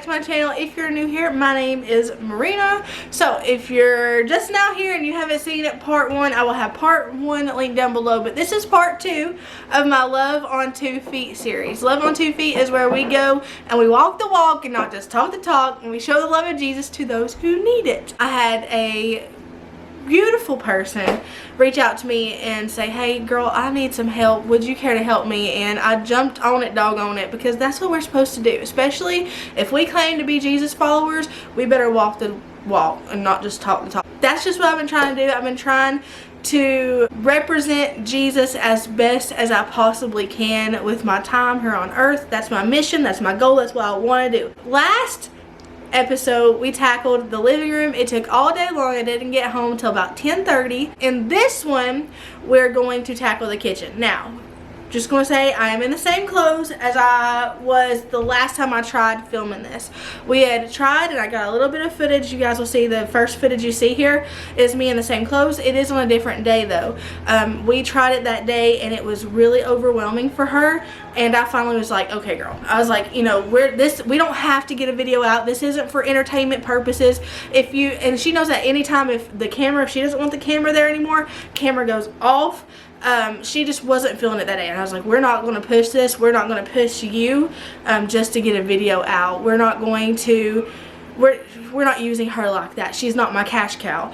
to my channel. If you're new here, my name is Marina. So if you're just now here and you haven't seen it, part 1, I will have part 1 linked down below. But this is part 2 of my Love on 2 Feet series. Love on 2 Feet is where we go and we walk the walk and not just talk the talk, and we show the love of Jesus to those who need it. I had a beautiful person reach out to me and say, hey girl, I need some help, would you care to help me? And I jumped on it, doggone it, because that's what we're supposed to do. Especially if we claim to be Jesus followers, we better walk the walk and not just talk the talk. That's just what I've been trying to do. I've been trying to represent Jesus as best as I possibly can with my time here on earth. That's my mission, that's my goal, that's what I want to do. Last episode we tackled the living room. It took all day long. I didn't get home till about 10:30. In this one we're going to tackle the kitchen. Now, just gonna say I am in the same clothes as I was the last time I tried filming this. We had tried and I got a little bit of footage. You guys will see the first footage you see here is me in the same clothes. It is on a different day though. We tried it that day and it was really overwhelming for her, and I finally was like, okay girl, I was like, you know, we don't have to get a video out. This isn't for entertainment purposes. And she knows that anytime if she doesn't want the camera there anymore, camera goes off. She just wasn't feeling it that day, and I was like, we're not going to push this, we're not going to push you just to get a video out. We're not going to, we're not using her like that. She's not my cash cow.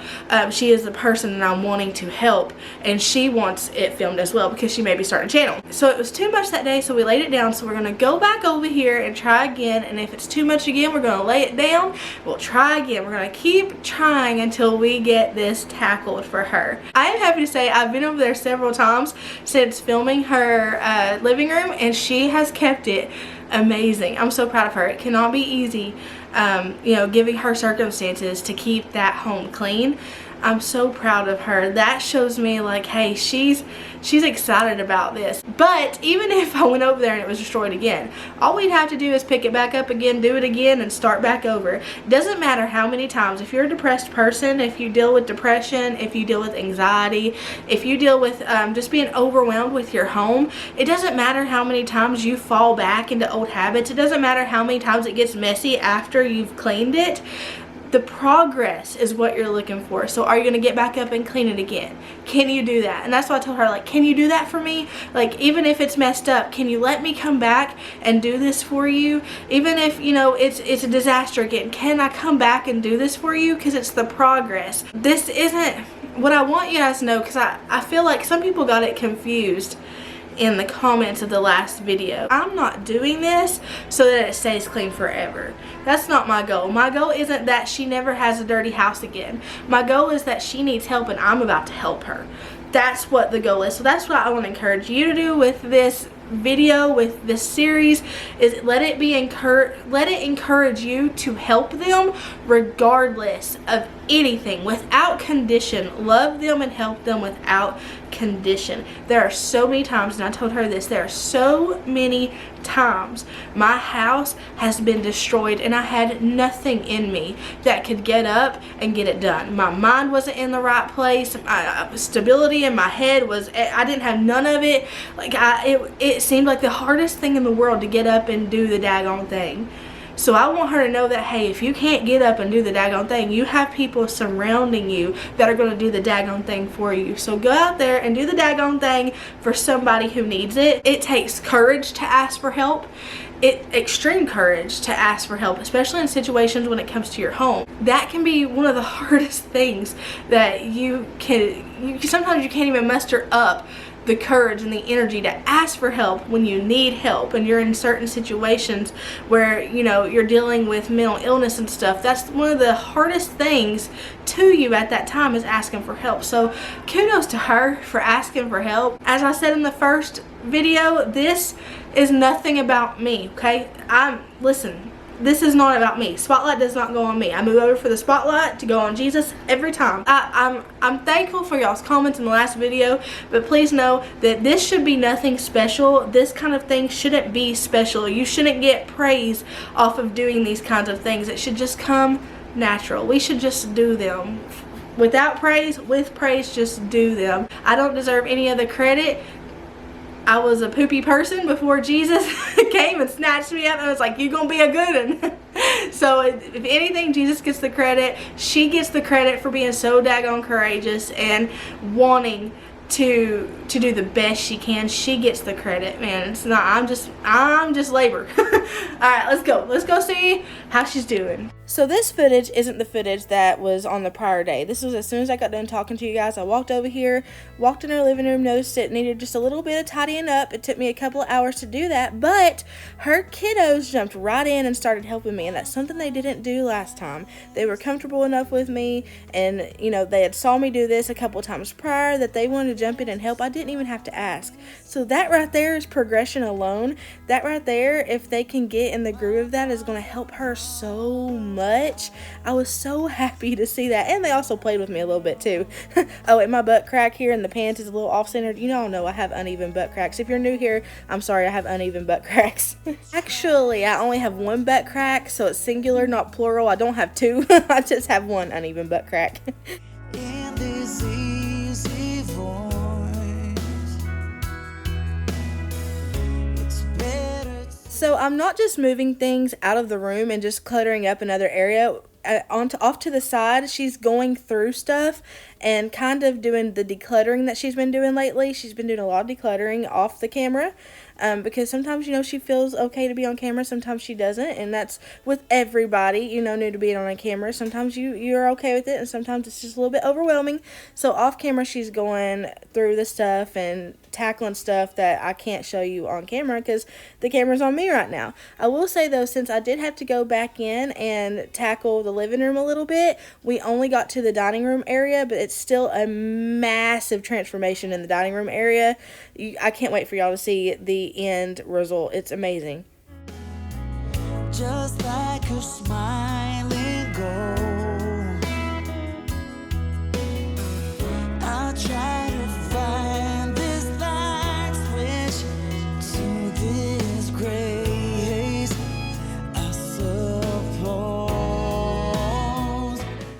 She is the person that I'm wanting to help, and she wants it filmed as well because she may be starting a channel. So it was too much that day, so we laid it down. So we're going to go back over here and try again, and if it's too much again, we're going to lay it down. We'll try again. We're going to keep trying until we get this tackled for her. I am happy to say I've been over there several times since filming her living room, and she has kept it amazing. I'm so proud of her. It cannot be easy, you know, giving her circumstances, to keep that home clean. I'm so proud of her. That shows me like, hey, she's excited about this. But even if I went over there and it was destroyed again, all we'd have to do is pick it back up again, do it again, and start back over. It doesn't matter how many times. If you're a depressed person, if you deal with depression, if you deal with anxiety, if you deal with just being overwhelmed with your home, it doesn't matter how many times you fall back into old habits. It doesn't matter how many times it gets messy after you've cleaned it. The progress is what you're looking for. So are you going to get back up and clean it again? Can you do that? And that's why I told her, like, can you do that for me? Like, even if it's messed up, can you let me come back and do this for you? Even if, you know, it's a disaster again, can I come back and do this for you? Because it's the progress. This isn't what I want you guys to know, because I feel like some people got it confused in the comments of the last video. I'm not doing this so that it stays clean forever. That's not my goal. My goal isn't that she never has a dirty house again. My goal is that she needs help and I'm about to help her. That's what the goal is. So that's what I want to encourage you to do with this video, with this series, is let it encourage you to help them regardless of anything, without condition. Love them and help them without condition. There are so many times, and I told her this, there are so many times my house has been destroyed and I had nothing in me that could get up and get it done. My mind wasn't in the right place. Stability in my head was, I didn't have none of it. Like it seemed like the hardest thing in the world to get up and do the daggone thing. So I want her to know that, hey, if you can't get up and do the daggone thing, you have people surrounding you that are going to do the daggone thing for you. So go out there and do the daggone thing for somebody who needs it. It takes courage to ask for help. Extreme courage to ask for help, especially in situations when it comes to your home. That can be one of the hardest things that sometimes you can't even muster up the courage and the energy to ask for help when you need help and you're in certain situations where, you know, you're dealing with mental illness and stuff. That's one of the hardest things to you at that time, is asking for help. So kudos to her for asking for help. As I said in the first video, this is nothing about me, okay? Listen, this is not about me. Spotlight does not go on me. I move over for the spotlight to go on Jesus every time. I'm thankful for y'all's comments in the last video, but please know that this should be nothing special. This kind of thing shouldn't be special. You shouldn't get praise off of doing these kinds of things. It should just come natural. We should just do them. Without praise, with praise, just do them. I don't deserve any other credit. I was a poopy person before Jesus came and snatched me up and was like, you gonna be a good one. So if anything, Jesus gets the credit. She gets the credit for being so daggone courageous and wanting to do the best she can. She gets the credit, man. It's not, I'm just labor. Alright, let's go see how she's doing. So this footage isn't the footage that was on the prior day. This was as soon as I got done talking to you guys. I walked over here, walked in her living room, noticed it needed just a little bit of tidying up. It took me a couple of hours to do that, but her kiddos jumped right in and started helping me, and that's something they didn't do last time. They were comfortable enough with me, and you know, they had saw me do this a couple of times prior that they wanted to jump in and help. I didn't even have to ask. So that right there is progression alone. That right there, if they can get in the groove of that, is going to help her so much. I was so happy to see that. And they also played with me a little bit too. Oh, and my butt crack here in the pants is a little off-centered. You all know I have uneven butt cracks. If you're new here, I'm sorry, I have uneven butt cracks. Actually, I only have one butt crack, so it's singular, not plural. I don't have two. I just have one uneven butt crack. In this easy voice, it's better. So I'm not just moving things out of the room and just cluttering up another area. Off to the side, she's going through stuff and kind of doing the decluttering that she's been doing lately. She's been doing a lot of decluttering off the camera. Because sometimes, you know, she feels okay to be on camera, sometimes she doesn't, and that's with everybody, you know, new to being on a camera. Sometimes you're okay with it, and sometimes it's just a little bit overwhelming. So off camera, she's going through the stuff and tackling stuff that I can't show you on camera because the camera's on me right now. I will say, though, since I did have to go back in and tackle the living room a little bit, we only got to the dining room area, but it's still a massive transformation in the dining room area. I can't wait for y'all to see the end result. It's amazing. Just like a smiling gold, I'll try to find this light switch to this grace, I suppose.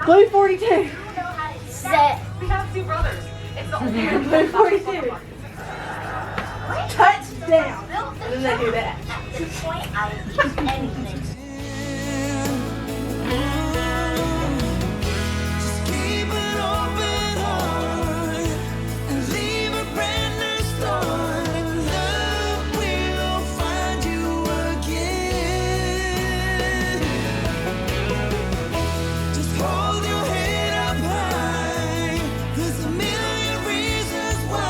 Blue 42. Set. We have two brothers. It's the only Blue 42. Touchdown. And then they do that. At this point, I just anything. Just keep an open heart and leave a brand new start. Love will find you again. Just hold your head up high. There's a million reasons why.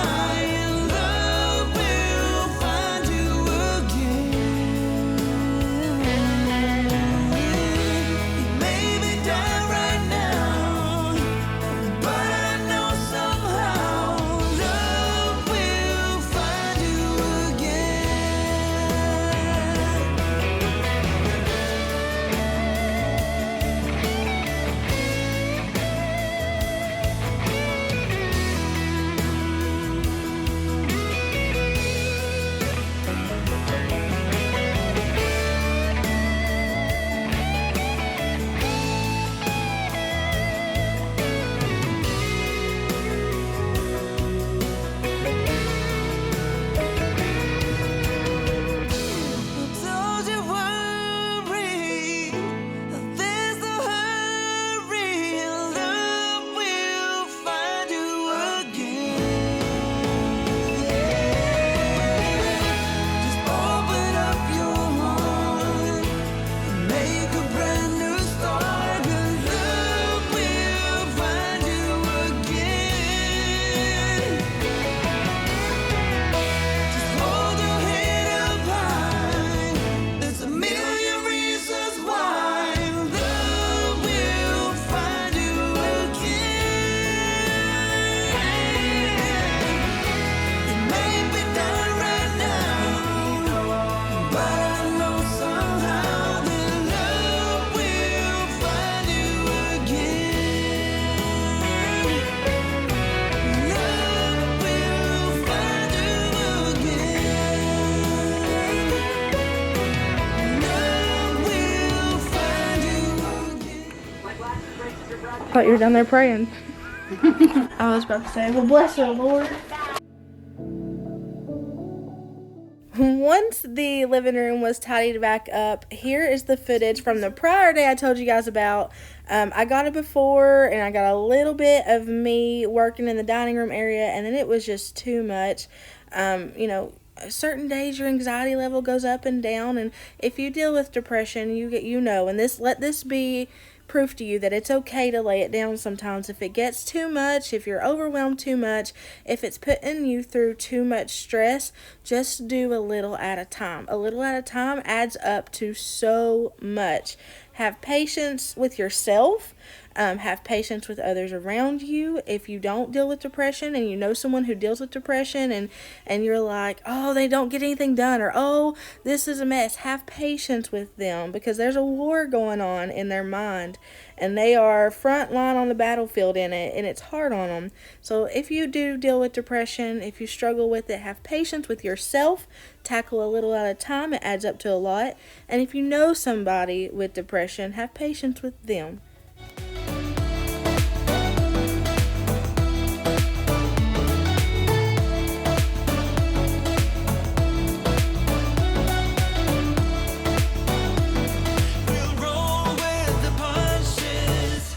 I thought you were down there praying. I was about to say, well, bless her, Lord. once the living room was tidied back up, here is the footage from the prior day I told you guys about. I got it before, and I got a little bit of me working in the dining room area, and then it was just too much. You know, certain days your anxiety level goes up and down, and if you deal with depression, you know, and let this be proof to you that it's okay to lay it down sometimes. If it gets too much, if you're overwhelmed too much, if it's putting you through too much stress, just do a little at a time. A little at a time adds up to so much. Have patience with yourself. Have patience with others around you. If you don't deal with depression and you know someone who deals with depression and you're like, oh, they don't get anything done, or oh, this is a mess, have patience with them, because there's a war going on in their mind and they are front line on the battlefield in it, and it's hard on them. So if you do deal with depression, if you struggle with it, have patience with yourself. Tackle a little at a time. It adds up to a lot. And if you know somebody with depression, have patience with them. We'll roll with the punches.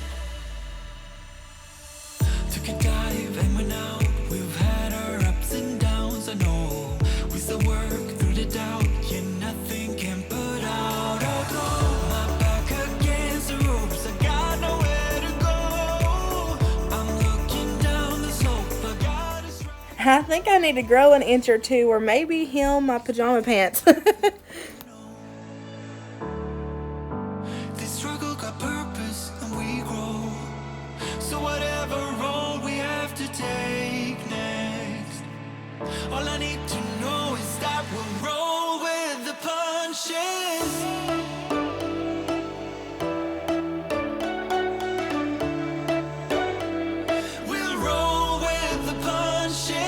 Took a dive and went out. We've had our ups and downs. I know we still work through the doubt. Yeah, nothing can put out. I'll throw my back against the ropes. I got nowhere to go. I'm looking down the slope. I got to I think I need to grow an inch or two, or maybe hem my pajama pants. This struggle got purpose and we grow. So whatever road we have to take next, all I need to know is that we'll roll with the punches. We'll roll with the punches.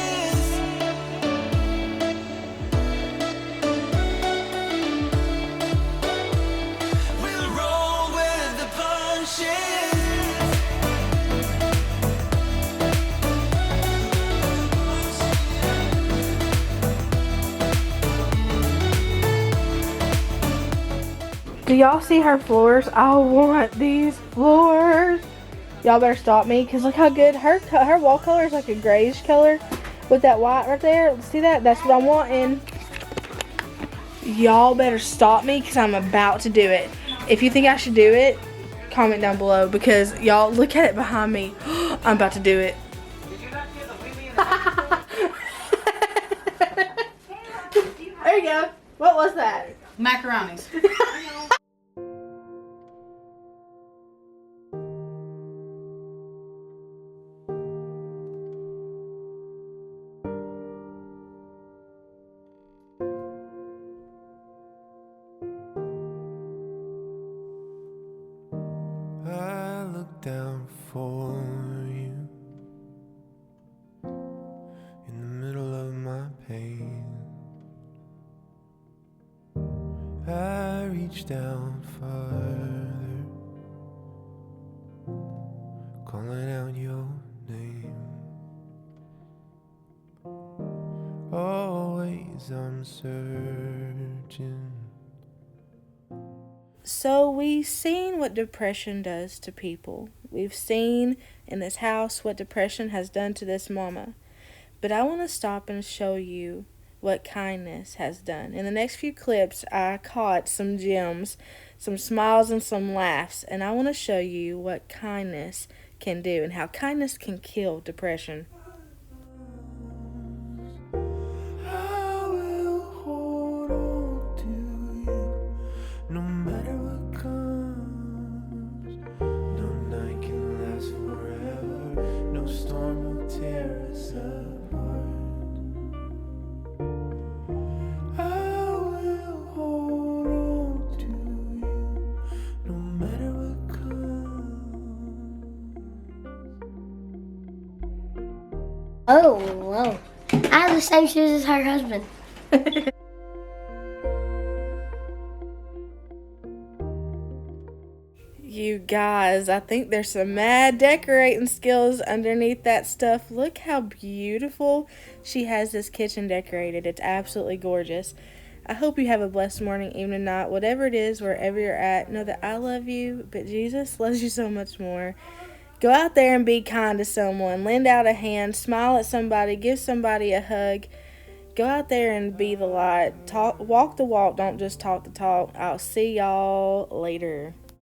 We'll roll with the punches. Do y'all see her floors? I want these floors. Y'all better stop me, because look how good her wall color is, like a grayish color with that white right there. See that? That's what I'm wanting. Y'all better stop me, because I'm about to do it. If you think I should do it, comment down below, because y'all look at it behind me. I'm about to do it. There you go. What was that? Macaronis. I look down for you in the middle of my pain. I reach down farther, calling out your name. Always I'm searching. So we've seen what depression does to people. We've seen in this house what depression has done to this mama. But I want to stop and show you what kindness has done. In the next few clips, I caught some gems, some smiles and some laughs, and I want to show you what kindness can do and how kindness can kill depression. I will hold on to you no matter what comes. No night can last forever. No storm will tear us apart. I will hold on to you no matter what comes. Oh, whoa. I have the same shoes as her husband. You guys, I think there's some mad decorating skills underneath that stuff. Look how beautiful she has this kitchen decorated. It's absolutely gorgeous. I hope you have a blessed morning, evening, night, whatever it is, wherever you're at. Know that I love you, but Jesus loves you so much more. Go out there and be kind to someone. Lend out a hand. Smile at somebody. Give somebody a hug. Go out there and be the light. Walk the walk. Don't just talk the talk. I'll see y'all later.